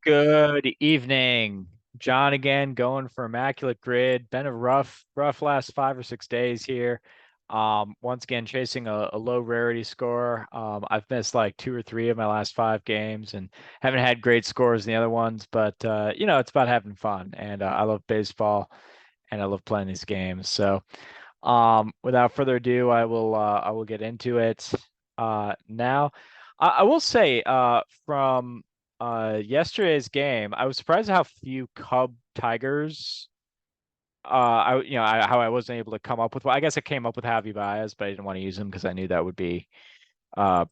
Good evening. John again, going for Immaculate Grid. Been a rough last 5 or 6 days here. Once again, chasing a low rarity score. I've missed like two or three of my last 5 games and haven't had great scores in the other ones, but it's about having fun. And I love baseball and I love playing these games. So, without further ado, I will get into it now. I will say from yesterday's game, I was surprised at how few Cub Tigers. How I wasn't able to come up with. Well, I guess I came up with Javi Baez, but I didn't want to use him because I knew that would be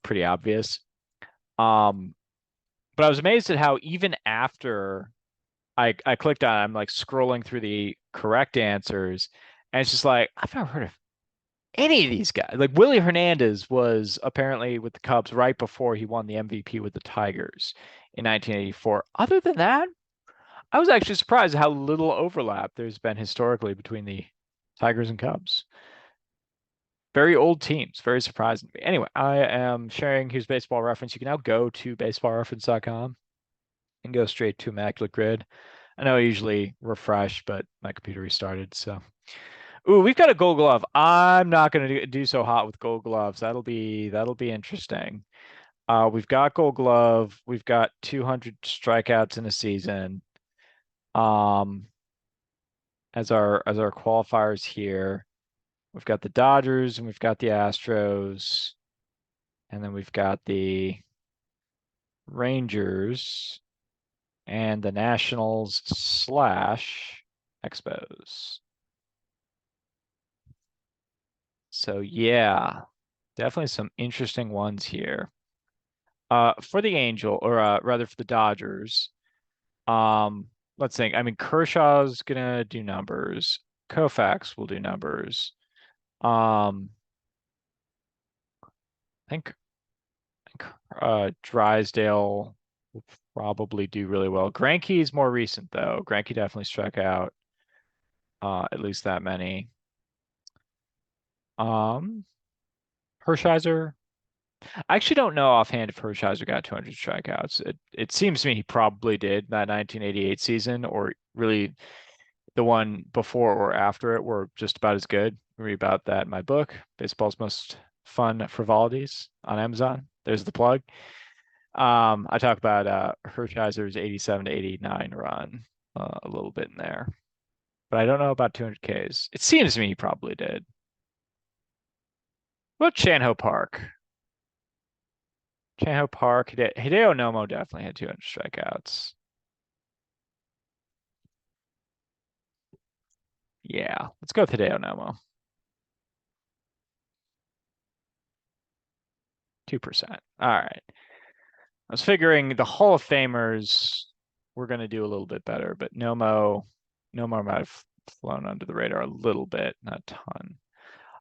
pretty obvious. Um, but I was amazed at how even after I clicked on, it, I'm like scrolling through the correct answers, and it's just like I've never heard of any of these guys. Like Willie Hernandez was apparently with the Cubs right before he won the MVP with the Tigers in 1984. Other than that, I was actually surprised at how little overlap there's been historically between the Tigers and Cubs. Very old teams, very surprising to me. Anyway, I am sharing Here's Baseball Reference. You can now go to baseballreference.com and go straight to Immaculate Grid. I know I usually refresh, but my computer restarted, so. Ooh, we've got a Gold Glove. I'm not going to do so hot with Gold Gloves. That'll be interesting. We've got Gold Glove. We've got 200 strikeouts in a season. Um, as our qualifiers here, we've got the Dodgers and we've got the Astros, and then we've got the Rangers and the Nationals slash Expos. So yeah, definitely some interesting ones here. For the Angel, or rather for the Dodgers, um, let's think. I mean, Kershaw's gonna do numbers. Koufax will do numbers. Um, I think Drysdale will probably do really well. Greinke's more recent though. Greinke definitely struck out at least that many. Um, Hershiser. I actually don't know offhand if Hershiser got 200 strikeouts. It seems to me he probably did that 1988 season, or really the one before or after it were just about as good. Read about that in my book, Baseball's Most Fun Frivolities on Amazon. There's the plug. I talk about Hershiser's 87 to 89 run a little bit in there, but I don't know about 200 Ks. It seems to me he probably did. What about Chanho Park? Chanho Park, Hideo Nomo definitely had 200 strikeouts. Yeah, let's go with Hideo Nomo. 2%. All right. I was figuring the Hall of Famers were going to do a little bit better, but Nomo might have flown under the radar a little bit, not a ton.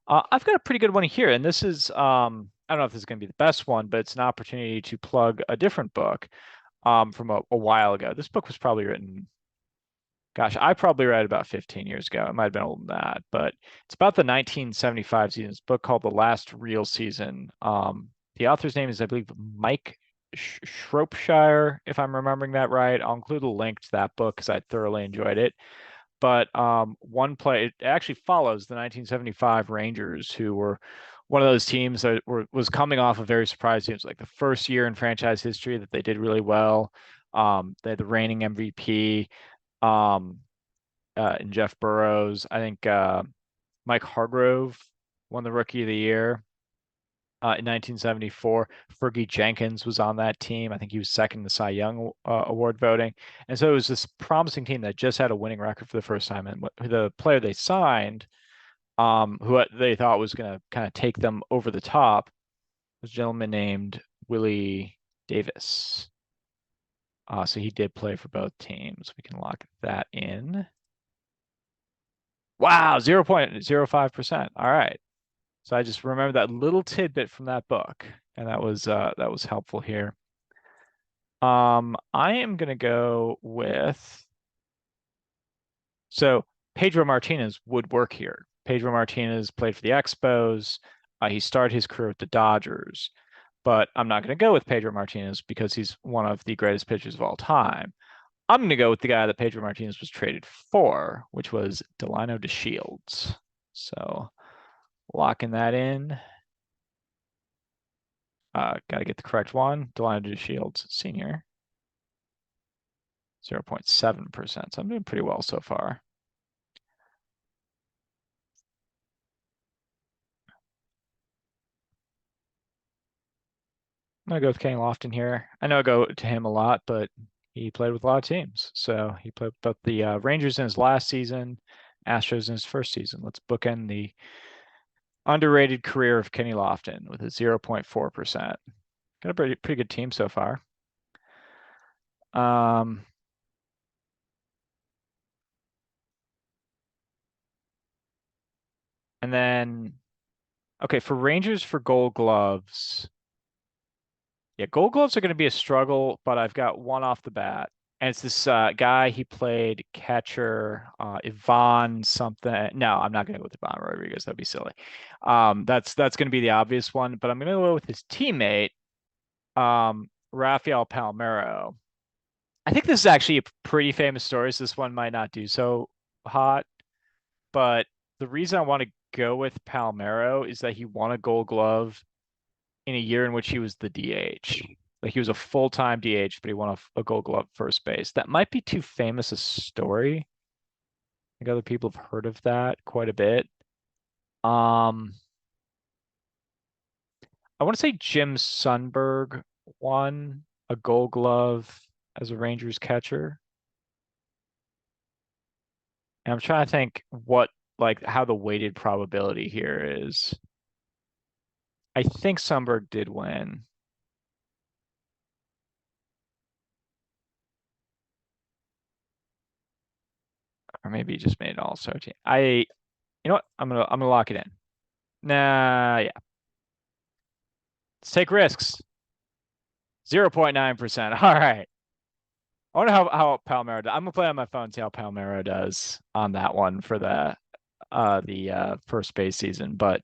I've got a pretty good one here, and this is I don't know if this is going to be the best one, but it's an opportunity to plug a different book from a while ago. This book was probably written, gosh, I probably read it about 15 years ago. It might have been older than that, but it's about the 1975 season. It's a book called The Last Real Season. The author's name is, I believe, Mike Shropshire, if I'm remembering that right. I'll include a link to that book because I thoroughly enjoyed it. But one play, it actually follows the 1975 Rangers, who were one of those teams that was coming off a very surprising. It was like the first year in franchise history that they did really well. They had the reigning MVP um, in Jeff Burrows. I think Mike Hargrove won the Rookie of the Year in 1974. Fergie Jenkins was on that team. I think he was second in the Cy Young Award voting. And so it was this promising team that just had a winning record for the first time. And the player they signed, who they thought was going to kind of take them over the top, was a gentleman named Willie Davis. So he did play for both teams. We can lock that in. Wow, 0.05%. All right. So I just remember that little tidbit from that book, and that was helpful here. I am gonna go with so Pedro Martinez would work here. Pedro Martinez played for the Expos. He started his career with the Dodgers. but I'm not going to go with Pedro Martinez because he's one of the greatest pitchers of all time. I'm going to go with the guy that Pedro Martinez was traded for, which was Delino DeShields. So locking that in. Got to get the correct one. Delino DeShields, senior, 0.7%. So I'm doing pretty well so far. I'm gonna go with Kenny Lofton here. I know I go to him a lot, but he played with a lot of teams. So he played both the Rangers in his last season, Astros in his first season. Let's bookend the underrated career of Kenny Lofton with a 0.4%. Got a pretty good team so far. Um, and then, okay, for Rangers for Gold Gloves. Yeah, Gold Gloves are going to be a struggle, but I've got one off the bat. And it's this guy, he played catcher, Ivan something. No, I'm not going to go with Ivan Rodriguez. That'd be silly. That's going to be the obvious one, but I'm going to go with his teammate, Rafael Palmeiro. I think this is actually a pretty famous story, so this one might not do so hot. But the reason I want to go with Palmeiro is that he won a Gold Glove in a year in which he was the DH. Like he was a full-time DH, but he won a Gold Glove first base. That might be too famous a story. I think other people have heard of that quite a bit. Um, I want to say Jim Sundberg won a Gold Glove as a Rangers catcher. And I'm trying to think what like how the weighted probability here is. I think Sundberg did win. Or maybe he just made an all-star team. You know what? I'm gonna lock it in. Nah, yeah. Let's take risks. 0.9%. All right. I wonder how Palmero does. I'm gonna play on my phone and see how Palmero does on that one for the first base season. But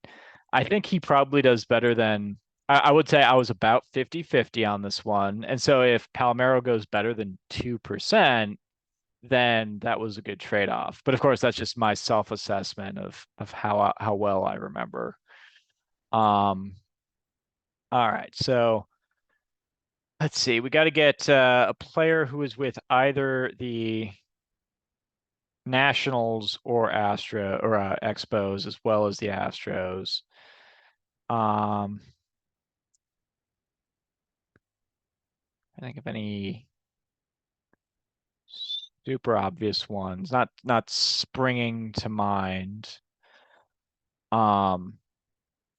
I think he probably does better than I would say I was about 50-50 on this one. And so if Palmero goes better than 2%, then that was a good trade-off. But of course, that's just my self-assessment of how well I remember. Um, all right, so let's see. We got to get a player who is with either the Nationals or Expos as well as the Astros. Um, I think of any super obvious ones, not springing to mind. Um,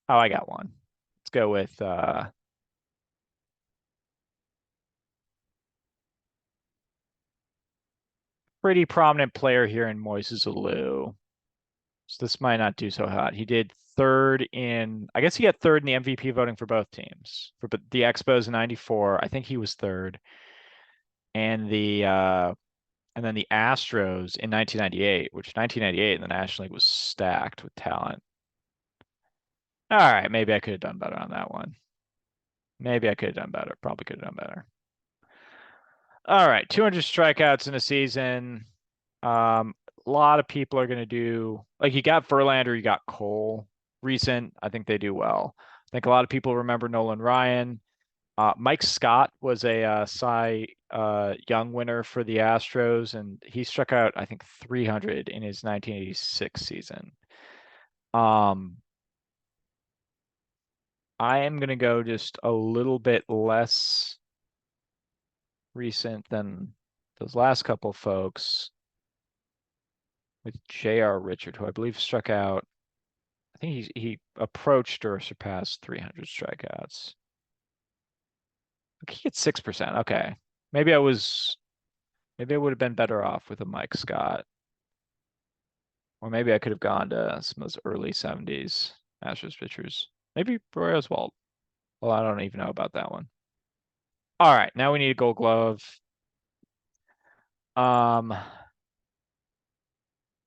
oh, I got one. Let's go with pretty prominent player here in Moises Alou. So this might not do so hot. He did third in, I guess he got third in the MVP voting for both teams. For the Expos in '94, I think he was third. And then the Astros in 1998, which 1998 in the National League was stacked with talent. All right, maybe I could have done better on that one. Maybe I could have done better. Probably could have done better. All right, 200 strikeouts in a season. A lot of people are going to do like you got Verlander, you got Cole. Recent, I think they do well. I think a lot of people remember Nolan Ryan. Mike Scott was a Cy Young winner for the Astros, and he struck out I think 300 in his 1986 season. Um, I am going to go just a little bit less recent than those last couple folks with J.R. Richard, who I believe struck out. I think he approached or surpassed 300 strikeouts. He gets 6%. Okay. Maybe I would have been better off with a Mike Scott. Or maybe I could have gone to some of those early 70s Astros pitchers. Maybe Roy Oswalt. Well, I don't even know about that one. All right, now we need a Gold Glove. Um,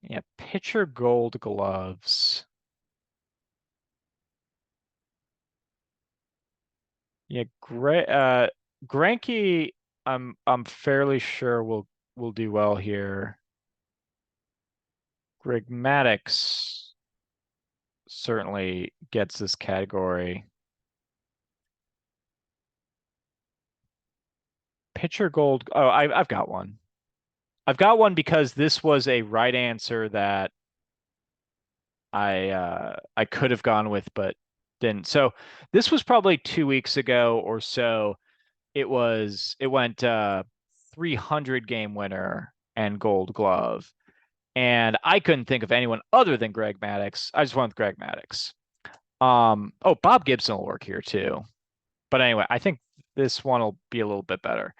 yeah, pitcher Gold Gloves. Yeah, Granky, I'm fairly sure will do well here. Greg Maddux certainly gets this category. Pitcher gold. Oh, I've got one. I've got one because this was a right answer that I could have gone with, but didn't. So this was probably 2 weeks ago or so. It went 300 game winner and gold glove. And I couldn't think of anyone other than Greg Maddux. I just went with Greg Maddux. Oh, Bob Gibson will work here too. But anyway, I think this one will be a little bit better.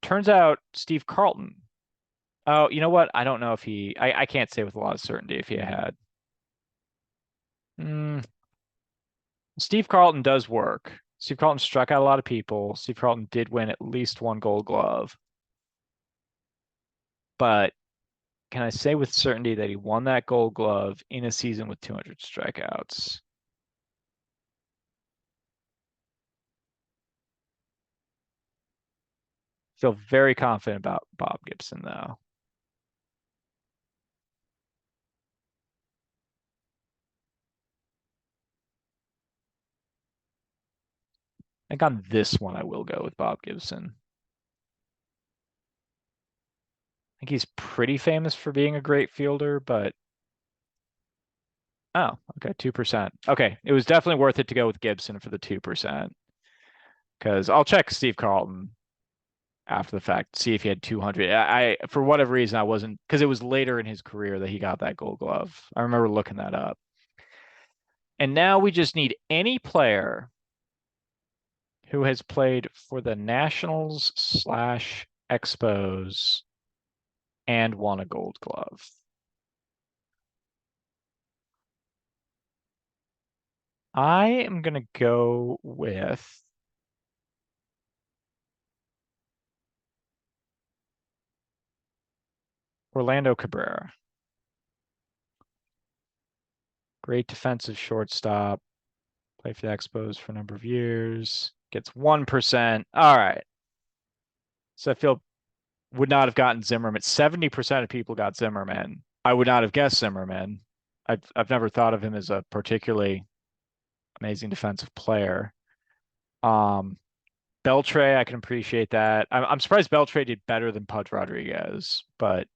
Turns out Steve Carlton. Oh, you know what? I don't know if I can't say with a lot of certainty if he had. Mm, Steve Carlton does work. Steve Carlton struck out a lot of people. Steve Carlton did win at least one gold glove. But can I say with certainty that he won that gold glove in a season with 200 strikeouts? Feel very confident about Bob Gibson, though. I think on this one, I will go with Bob Gibson. I think he's pretty famous for being a great fielder, but oh, okay, 2%. Okay, it was definitely worth it to go with Gibson for the 2% because I'll check Steve Carlton after the fact, see if he had 200. For whatever reason, I wasn't because it was later in his career that he got that gold glove. I remember looking that up. And now we just need any player who has played for the Nationals slash Expos and won a gold glove. I am going to go with Orlando Cabrera. Great defensive shortstop. Played for the Expos for a number of years. Gets 1%. All right. So I feel would not have gotten Zimmerman. 70% of people got Zimmerman. I would not have guessed Zimmerman. I've never thought of him as a particularly amazing defensive player. Um, Beltre, I can appreciate that. I'm surprised Beltre did better than Pudge Rodriguez, but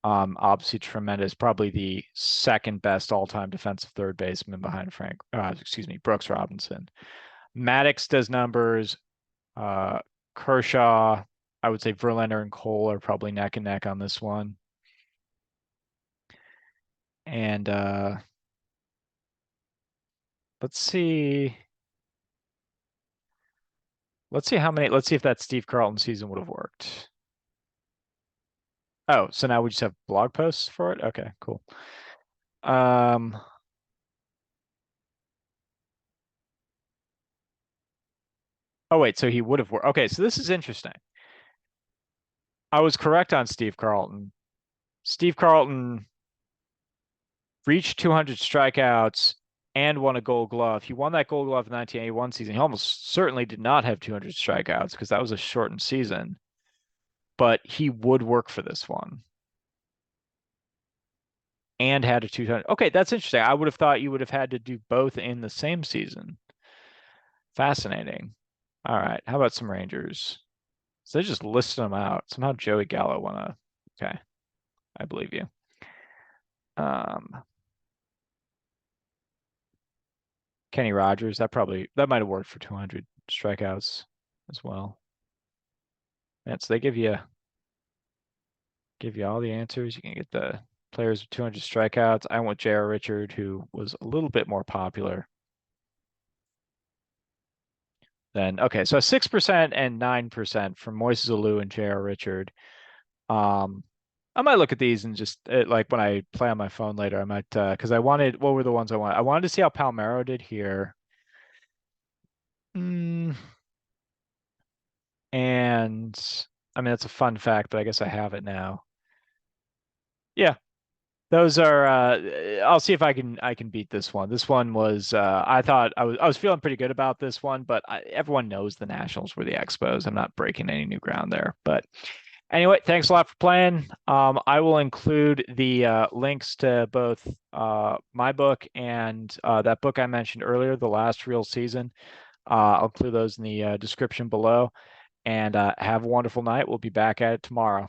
obviously tremendous. Probably the second best all-time defensive third baseman behind Brooks Robinson. Maddox does numbers. Uh, Kershaw, I would say Verlander and Cole are probably neck and neck on this one. And let's see. Let's see if that Steve Carlton season would have worked. Oh, so now we just have blog posts for it? Okay, cool. Um, oh wait, so he would have worked. Okay, so this is interesting. I was correct on Steve Carlton. Steve Carlton reached 200 strikeouts and won a gold glove. He won that gold glove in the 1981 season. He almost certainly did not have 200 strikeouts because that was a shortened season, but he would work for this one and had a 200. Okay, that's interesting. I would have thought you would have had to do both in the same season. Fascinating. All right, how about some Rangers? So they just listed them out. Somehow Joey Gallo won a. Okay, I believe you. Um, Kenny Rogers, that might have worked for 200 strikeouts as well. And so they give you all the answers. You can get the players with 200 strikeouts. I went J.R. Richard, who was a little bit more popular. Then okay, so 6% and 9% from Moises Alou and J.R. Richard. Um, I might look at these and just like when I play on my phone later, I might because I wanted what were the ones I wanted? I wanted to see how Palmeiro did here. Mm, and I mean that's a fun fact, but I guess I have it now. Yeah, those are I'll see if I can beat this one. This one was I thought I was feeling pretty good about this one, but everyone knows the Nationals were the Expos. I'm not breaking any new ground there. But anyway, thanks a lot for playing. I will include the links to both my book and that book I mentioned earlier, The Last Real Season. I'll include those in the description below. And have a wonderful night. We'll be back at it tomorrow.